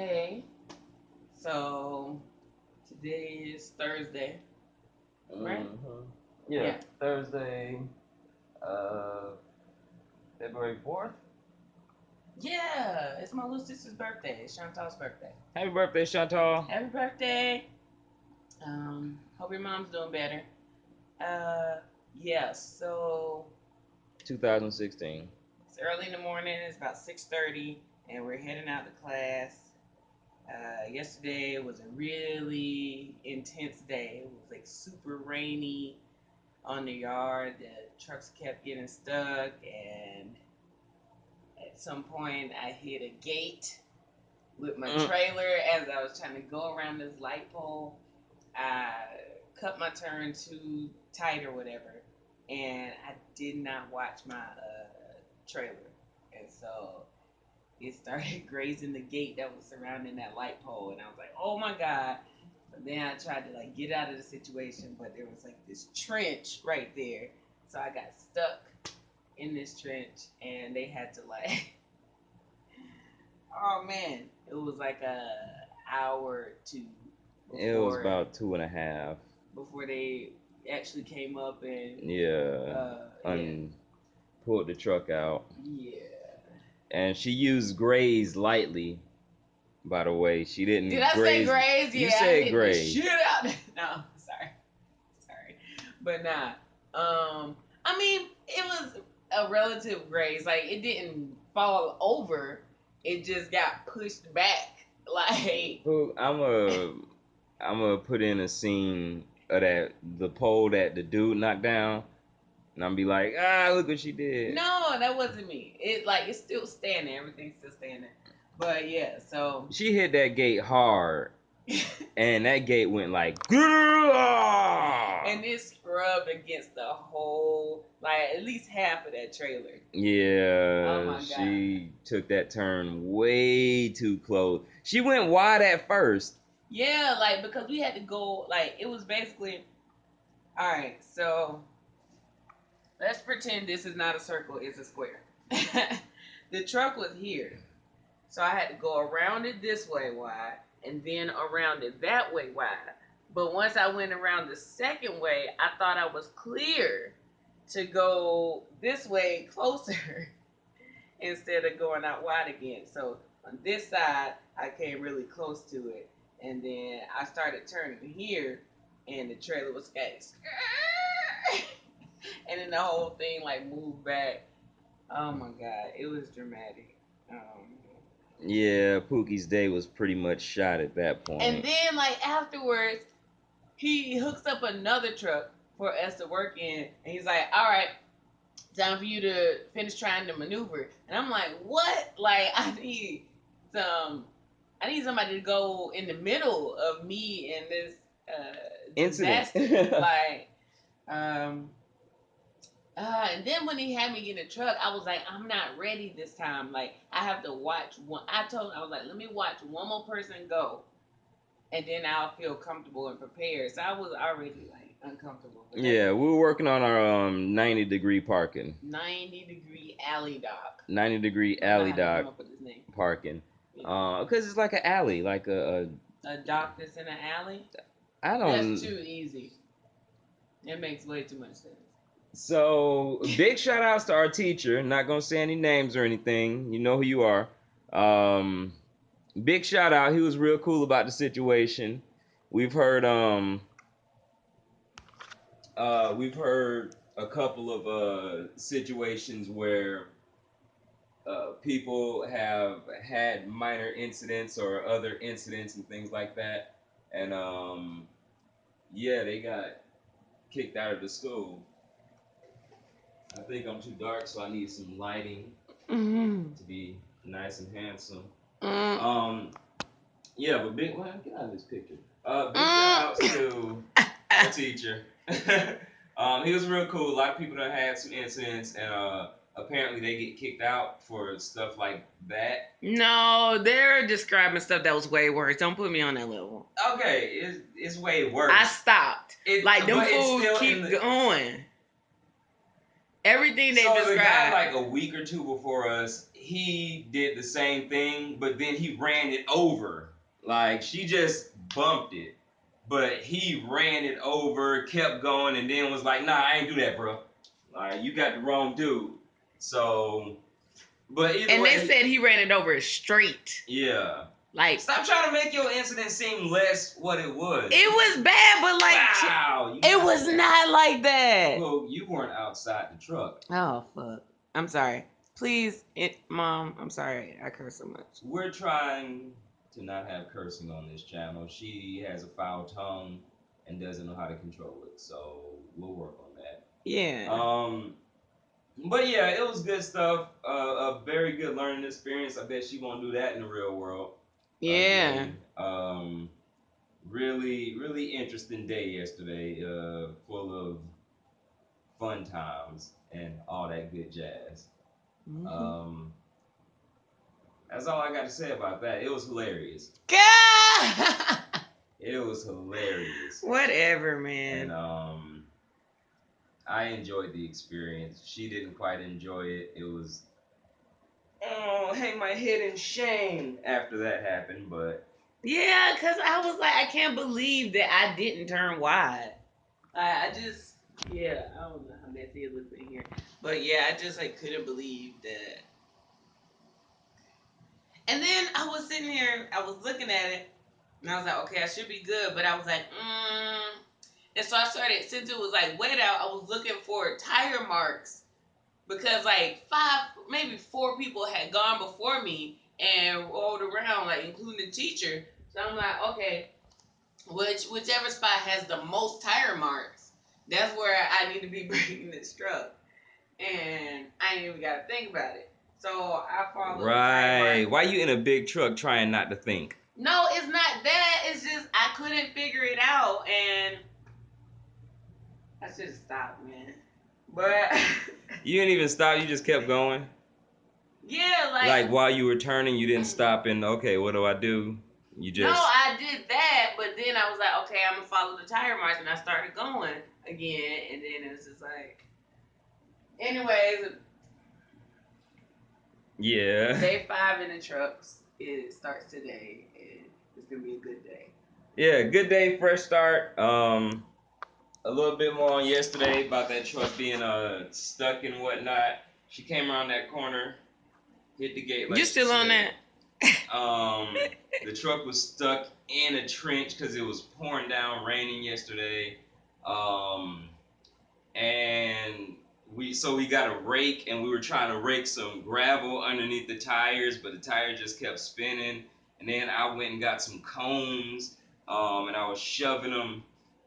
Hey, so today is Thursday, right? Mm-hmm. Yeah, Yeah. Thursday, uh, February 4th. Yeah, it's my little sister's birthday. It's Chantal's birthday. Happy birthday, Chantal. Happy birthday. Hope your mom's doing better. Uh, yeah, so 2016. it's early in the morning. It's about 6:30, and we're heading out to class. Yesterday was a really intense day. It was like super rainy on the yard. The trucks kept getting stuck, and at some point, I hit a gate with my Mm. trailer as I was trying to go around this light pole. I cut my turn too tight or whatever, and I did not watch my trailer, and so it started grazing the gate that was surrounding that light pole, and I was like, "Oh my god!" But then I tried to like get out of the situation, but there was like this trench right there, so I got stuck in this trench, and they had to like oh man, it was like a hour or two It was before about 2.5. they actually came up and Yeah, yeah, pulled the truck out, yeah. and she used graze lightly. By the way, she Did didn't I say graze. graze? You Yeah, I said hit the graze. shit out. No, sorry, but nah. I mean, it was a relative graze. Like it didn't fall over. It just got pushed back. Like Who I'm gonna put in a scene of that the pole that the dude knocked down, and I'm be like, look what she did. no, that wasn't me. It like it's still standing. Everything's still standing. But yeah, so She hit that gate hard, and that gate went like, and it scrubbed against the whole like at least half of that trailer. Oh yeah, my god. she took that turn way too close. She went wide at first. Yeah, like because we had to go like it was basically all right. So let's pretend this is not a circle; it's a square. The truck was here, so I had to go around it this way wide, and then around it that way wide. But once I went around the second way, I thought I was clear to go this way closer instead of going out wide again. So on this side, I came really close to it, and then I started turning here, and the trailer was getting, and then the whole thing like moved back. Oh my god, it was dramatic. Yeah, Pookie's day was pretty much shot at that And point. then like afterwards, he hooks up another truck for us to work in, and he's like, "All right, time for you to finish trying to maneuver." And I'm like, "What? Like some, I need somebody to go in the middle of me and this Incident. disaster." Like, um, and then when he had me get in the truck, I was like, I'm not ready this time. Like, I have to watch one. I was like, let me watch one more person go, and then I'll feel comfortable and prepared. So I was already like uncomfortable. But that Yeah, we were working on our 90-degree parking. 90-degree alley dock. 90-degree I don't know alley how they came dock up with this name. parking. Yeah. Because it's like an alley, like A dock that's in an alley. I That's don't. too easy. It makes way too much sense. So big shout outs to our teacher. Not gonna say any names or anything. You know who you are. Um, big shout out. He was real cool about the situation. We've heard we've heard a couple of situations where people have had minor incidents or other incidents and things like that, and yeah, they got kicked out of the school. I think I'm too dark, so I need some lighting Mm-hmm. to be nice and handsome. Mm-hmm. Um, yeah, but big well, get out of this picture. Big shout outs to our teacher. He was real cool. A lot of people that had some incidents, and apparently they get kicked out for stuff like that. No, they're describing stuff that was way worse. Don't put me on that level. Okay, it's way worse. I stopped. Like them But it's fools still in keep the. going. Everything they So described. the guy, like a week or two before us, he did the same thing, but then he ran it over. Like, she just bumped it, but he ran it over, kept going, and then was like, "Nah, I ain't do that, bro. Like, you got the wrong dude." So, but either and way, they said he ran it over straight. yeah. Like, Stop trying to make your incident seem less what it was. it was bad, but like, wow, it was not like that. Well, you weren't outside the truck. Oh fuck! I'm sorry. Please, Mom. I'm sorry. I curse so much. We're trying to not have cursing on this channel. She has a foul tongue and doesn't know how to control it, so we'll work on that. Yeah. But yeah, it was good stuff. A very good learning experience. I bet she won't do that in the real world. Yeah. Really, really interesting day yesterday. Full of fun times and all that good jazz. Mm-hmm. That's all I got to say about that. It was hilarious. God! It was hilarious. Whatever, man. And I enjoyed the experience. She didn't quite enjoy it. It was, oh, hang my head in shame after that happened, but. Yeah, because I was like, I can't believe that I didn't turn wide. I just, yeah, I don't know how messy it looks in here. But yeah, I just like couldn't believe that. And then I was sitting here, I was looking at it, and I was like, okay, I should be good. But I was like, And so I started, since it was like wet out, I was looking for tire marks because like 5, maybe 4 people had gone before me and rolled around, like including the teacher. So I'm like, okay, whichever spot has the most tire marks, that's where I need to be bringing this truck. And I ain't even got to think about it. So I followed. Right. Why you in a big truck trying not to think? No, it's not that. It's just I couldn't figure it out, and I should have stopped, man. But you didn't even stop. You just kept going. Yeah, like while you were turning, you didn't stop and okay, what do I do? You just. No, I did that, but then I was like, okay, I'm gonna follow the tire marks, and I started going again, and then it was just like, anyways. Yeah. Day 5 in the trucks. It starts today, and it's gonna be a good day. Yeah, good day, fresh start. A little bit more on yesterday about that truck being stuck and whatnot. She came around that corner, hit the gate. Like you still on that? The truck was stuck in a trench because it was pouring down, raining yesterday. And we got a rake and we were trying to rake some gravel underneath the tires, but the tire just kept spinning. And then I went and got some cones, and I was shoving them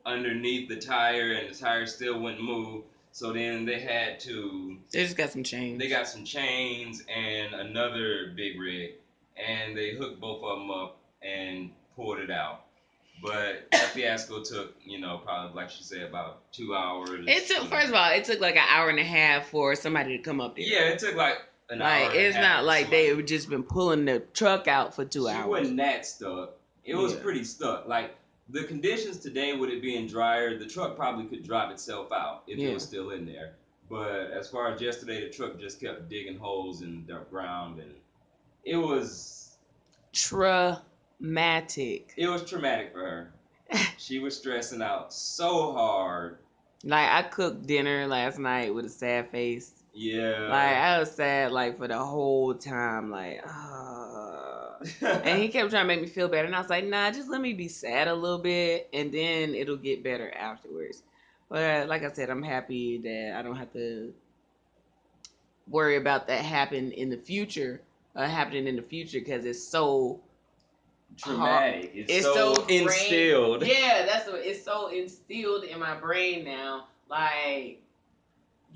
underneath the tire, and the tire still wouldn't move. So then they just got some chains. They got some chains and another big rig, and they hooked both of them up and pulled it out. But that fiasco took, probably, like she said, about 2 hours. It took, first of all, it took like an hour and a half for somebody to come up there. Yeah, it took like an hour. Like, it's not like they have just been pulling the truck out for 2 hours. She wasn't that stuck. It was pretty stuck. Like, the conditions today, with it being drier, the truck probably could drive itself out if it was still in there. But as far as yesterday, the truck just kept digging holes in the ground, and it was traumatic. It was traumatic for her. She was stressing out so hard. Like, I cooked dinner last night with a sad face. Yeah. Like, I was sad, like, for the whole time. Like, and he kept trying to make me feel better. And I was like, nah, just let me be sad a little bit, and then it'll get better afterwards. But like I said, I'm happy that I don't have to worry about that happening in the future, because it's so traumatic. It's so instilled. Yeah, it's so instilled in my brain now. Like,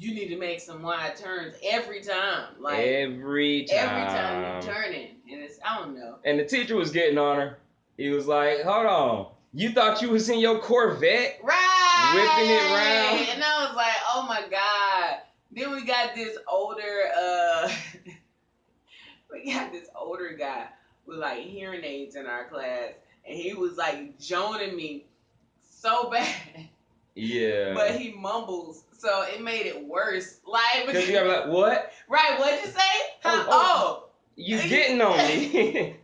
you need to make some wide turns every time. Like, every time you're turning, and I don't know. And the teacher was getting on her. He was like, "Hold on, you thought you was in your Corvette, right? Whipping it around?" And I was like, "Oh my god!" Then we got this older, guy with like hearing aids in our class, and he was like joning me so bad. Yeah. But he mumbles, so it made it worse. Like, because you gotta be like, what? Right, what'd you say? Oh. You getting on me?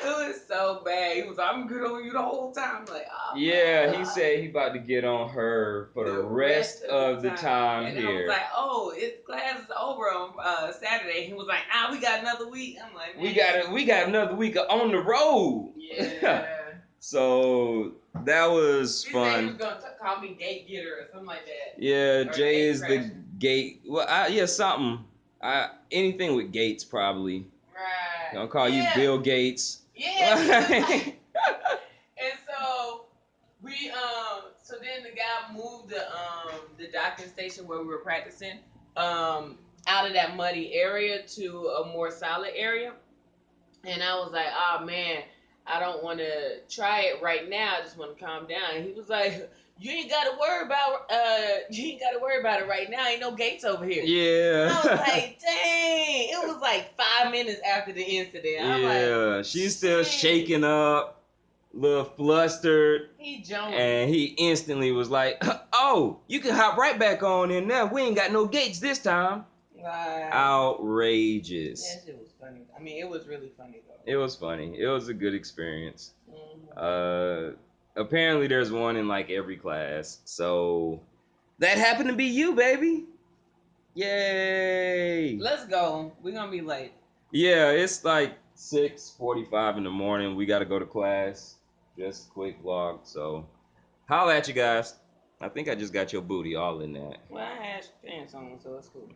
It was so bad. He was like, I'm good on you the whole time. I'm like, oh. Yeah, he said he about to get on her for the rest of the time and here. I was like, oh, class is over on Saturday. He was like, we got another week. I'm like, man. we got another week on the road. Yeah. So that was He fun. said he was gonna call me gate getter or something like that. Yeah, Or Jay is crasher. the gate. Well, yeah, something. Anything with Gates probably. Right. Gonna call you Bill Gates. Yeah. And so so then the guy moved the docking station where we were practicing out of that muddy area to a more solid area. And I was like, oh man, I don't want to try it right now. I just want to calm down. And he was like, you ain't got to worry about it right now. Ain't no gates over here. Yeah. And I was like, dang. It was like 5 minutes after the incident. I'm like, she's still shaking up, a little flustered. He jumped. And he instantly was like, oh, you can hop right back on in there. We ain't got no gates this time. Wow. Outrageous. That shit was funny. I mean, it was really funny though. It was funny. It was a good experience. Mm-hmm. Apparently there's one in like every class. So that happened to be you, baby. Yay. Let's go. We're gonna be late. Yeah, it's like 6:45 in the morning. We gotta go to class. Just a quick vlog. So holla at you guys. I think I just got your booty all in that. Well, I had pants on, so it's cool.